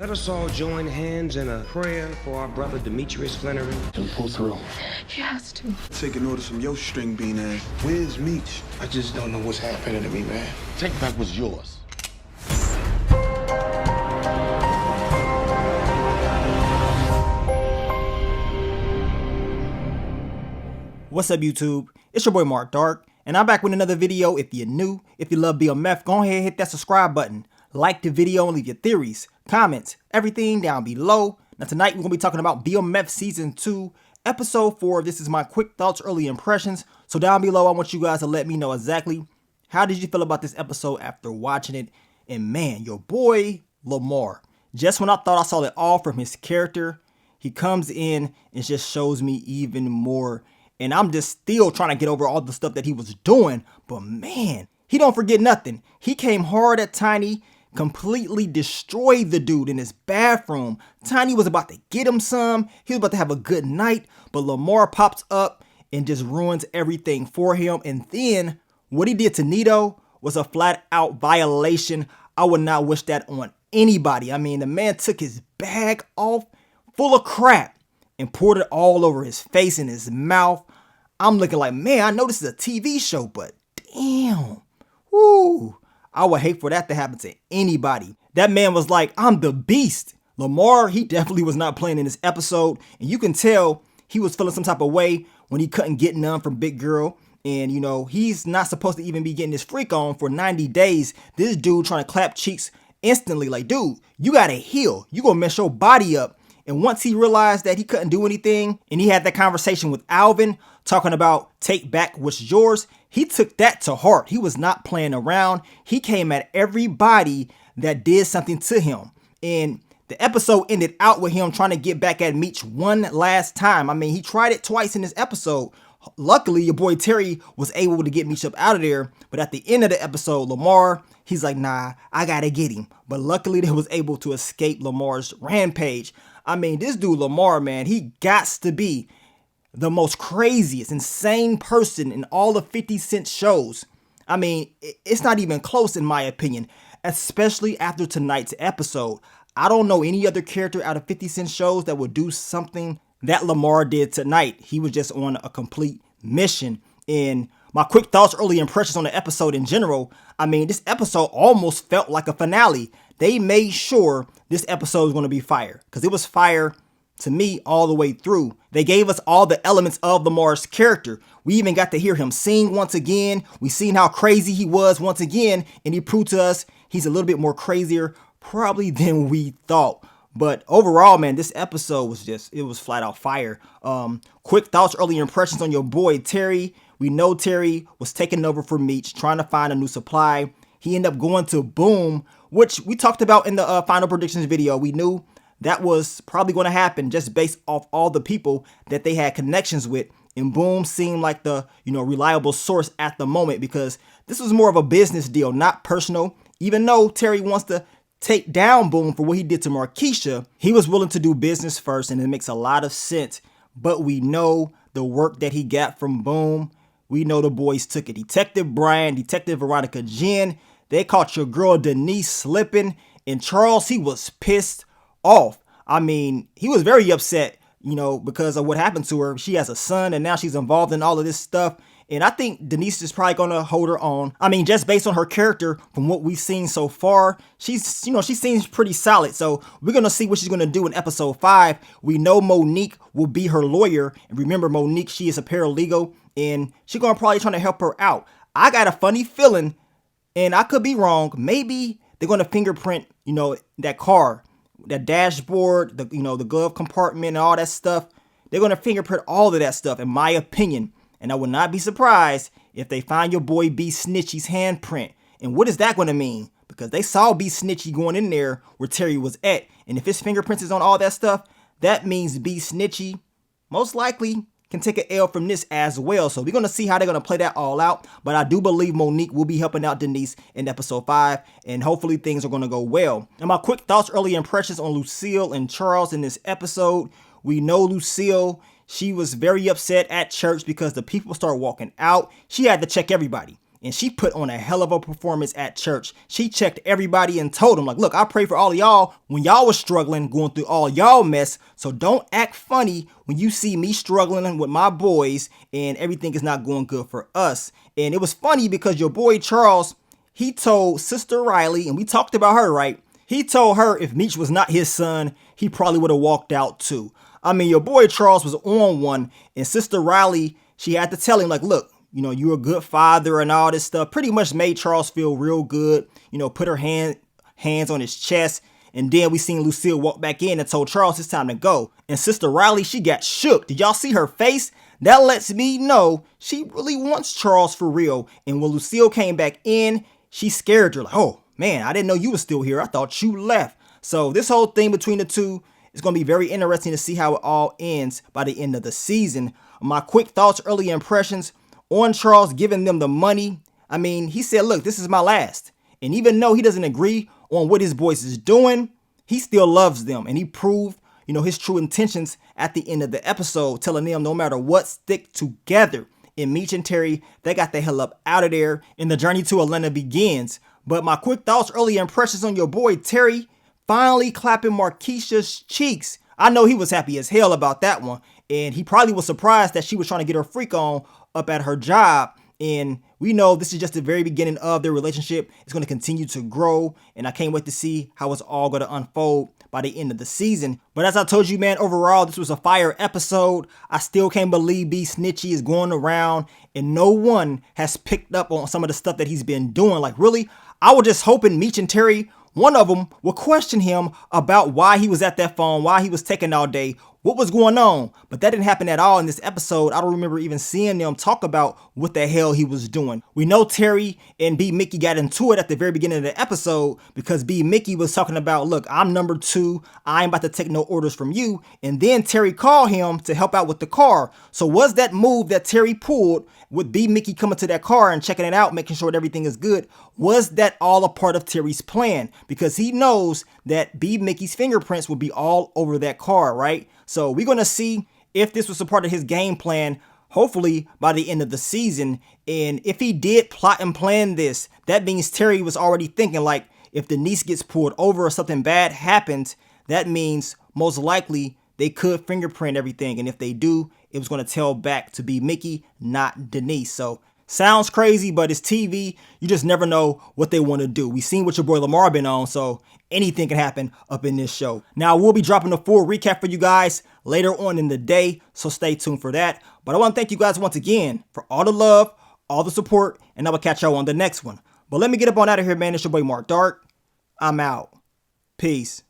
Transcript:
Let us all join hands in a prayer for our brother Demetrius Flannery. And pull through. He has to. Taking orders from your string bean ass. Where's Meech? I just don't know what's happening to me, man. Take back what's yours. What's up, YouTube? It's your boy Mark Dark, and I'm back with another video. If you're new, if you love BMF, go ahead and hit that subscribe button. Like the video and leave your theories, comments, everything down below. Now tonight we're going to be talking about BMF Season 2, Episode 4. This is my quick thoughts, early impressions. So down below I want you guys to let me know exactly how did you feel about this episode after watching it. And man, your boy Lamar, just when I thought I saw it all from his character, he comes in and just shows me even more. And I'm just still trying to get over all the stuff that he was doing. But man, he don't forget nothing. He came hard at Tiny, completely destroyed the dude in his bathroom. Tiny was about to get him some. He was about to have a good night. But Lamar pops up and just ruins everything for him. And then what he did to Nito was a flat out violation. I would not wish that on anybody. I mean, the man took his bag off full of crap and poured it all over his face and his mouth. I'm looking like, man, I know this is a TV show, but damn. Woo. I would hate for that to happen to anybody. That man was like, I'm the beast. Lamar, he definitely was not playing in this episode. And you can tell he was feeling some type of way when he couldn't get none from Big Girl. And, you know, he's not supposed to even be getting his freak on for 90 days. This dude trying to clap cheeks instantly. Like, dude, you got to heal. You going to mess your body up. And once he realized that he couldn't do anything, and he had that conversation with Alvin talking about take back what's yours, he took that to heart. He was not playing around. He came at everybody that did something to him. And the episode ended out with him trying to get back at Meech one last time. I mean, he tried it twice in this episode. Luckily, your boy Terry was able to get Meech up out of there. But at the end of the episode, Lamar, he's like, nah, I gotta get him. But luckily, they was able to escape Lamar's rampage. I mean, this dude Lamar, man, he gots to be the most craziest, insane person in all the 50 Cent shows. I mean, it's not even close in my opinion, especially after tonight's episode. I don't know any other character out of 50 Cent shows that would do something that Lamar did tonight. He was just on a complete mission. And my quick thoughts, early impressions on the episode in general, I mean, this episode almost felt like a finale. They made sure this episode was going to be fire, because it was fire to me all the way through. They gave us all the elements of Lamar's character. We even got to hear him sing once again. We seen how crazy he was once again, and he proved to us he's a little bit more crazier probably than we thought. But overall, man, this episode was it was flat out fire. Quick thoughts, early impressions on your boy Terry. We know Terry was taking over for Meech, trying to find a new supply. He ended up going to Boom, which we talked about in the final predictions video. We knew that was probably going to happen just based off all the people that they had connections with. And Boom seemed like the, reliable source at the moment, because this was more of a business deal, not personal. Even though Terry wants to take down Boom for what he did to Markeisha, he was willing to do business first, and it makes a lot of sense. But we know the work that he got from Boom. We know the boys took it. Detective Brian, Detective Veronica Jen, they caught your girl Denise slipping, and Charles, he was pissed off. I mean, he was very upset, because of what happened to her. She has a son, and now she's involved in all of this stuff. And I think Denise is probably going to hold her on. I mean, just based on her character from what we've seen so far, she seems pretty solid. So we're going to see what she's going to do in episode 5. We know Monique will be her lawyer. And remember, Monique, she is a paralegal, and she's going to probably try to help her out. I got a funny feeling, and I could be wrong, maybe they're going to fingerprint, that car, that dashboard, the glove compartment and all that stuff. They're going to fingerprint all of that stuff, in my opinion. And I would not be surprised if they find your boy B Snitchy's handprint. And what is that going to mean? Because they saw B Snitchy going in there where Terry was at. And if his fingerprints is on all that stuff, that means B Snitchy most likely can take an L from this as well. So we're going to see how they're going to play that all out. But I do believe Monique will be helping out Denise in episode 5. And hopefully things are going to go well. And my quick thoughts, early impressions on Lucille and Charles in this episode. We know Lucille, she was very upset at church because the people start walking out. She had to check everybody. and she put on a hell of a performance at church. She checked everybody and told them, like, look, I pray for all of y'all when y'all was struggling, going through all y'all mess. So don't act funny when you see me struggling with my boys and everything is not going good for us. And it was funny because your boy Charles, he told Sister Riley, and we talked about her, right? He told her if Meech was not his son, he probably would have walked out too. I mean, your boy Charles was on one, and Sister Riley, she had to tell him, like, look, you know, you're a good father and all this stuff. Pretty much made Charles feel real good, you know, put her hands on his chest. And then we seen Lucille walk back in and told Charles it's time to go. And Sister Riley, she got shook. Did y'all see her face? That lets me know she really wants Charles for real. And when Lucille came back in, she scared her, like, oh man, I didn't know you were still here. I thought you left. So this whole thing between the two is going to be very interesting to see how it all ends by the end of the season. My quick thoughts, early impressions on Charles giving them the money. I mean, he said, look, this is my last. And even though he doesn't agree on what his boys is doing, he still loves them. And he proved, you know, his true intentions at the end of the episode, telling them no matter what, stick together. And Meech and Terry, they got the hell up out of there, and the journey to Atlanta begins. But my quick thoughts, early impressions on your boy Terry finally clapping Marquisha's cheeks. I know he was happy as hell about that one. And he probably was surprised that she was trying to get her freak on up at her job. And we know this is just the very beginning of their relationship. It's going to continue to grow. And I can't wait to see how it's all going to unfold by the end of the season. But as I told you, man, overall, this was a fire episode. I still can't believe B Snitchy is going around and no one has picked up on some of the stuff that he's been doing. Like, really? I was just hoping Meech and Terry, one of them, will question him about why he was at that phone, why he was taking all day, what was going on. But that didn't happen at all in this episode. I don't remember even seeing them talk about what the hell he was doing. We know Terry and B Mickey got into it at the very beginning of the episode because B Mickey was talking about, look, I'm number 2. I ain't about to take no orders from you. And then Terry called him to help out with the car. So was that move that Terry pulled with B Mickey coming to that car and checking it out, making sure that everything is good, was that all a part of Terry's plan? Because he knows that B Mickey's fingerprints will be all over that car, right? So we're going to see if this was a part of his game plan, hopefully by the end of the season. And if he did plot and plan this, that means Terry was already thinking, like, if Denise gets pulled over or something bad happens, that means most likely they could fingerprint everything. And if they do, it was going to tell back to B Mickey, not Denise. So sounds crazy, but it's TV. You just never know what they want to do. We seen what your boy Lamar been on, so anything can happen up in this show. Now, we'll be dropping a full recap for you guys later on in the day, so stay tuned for that. But I want to thank you guys once again for all the love, all the support, and I will catch y'all on the next one. But let me get up on out of here, man. It's your boy Mark Dark. I'm out. Peace.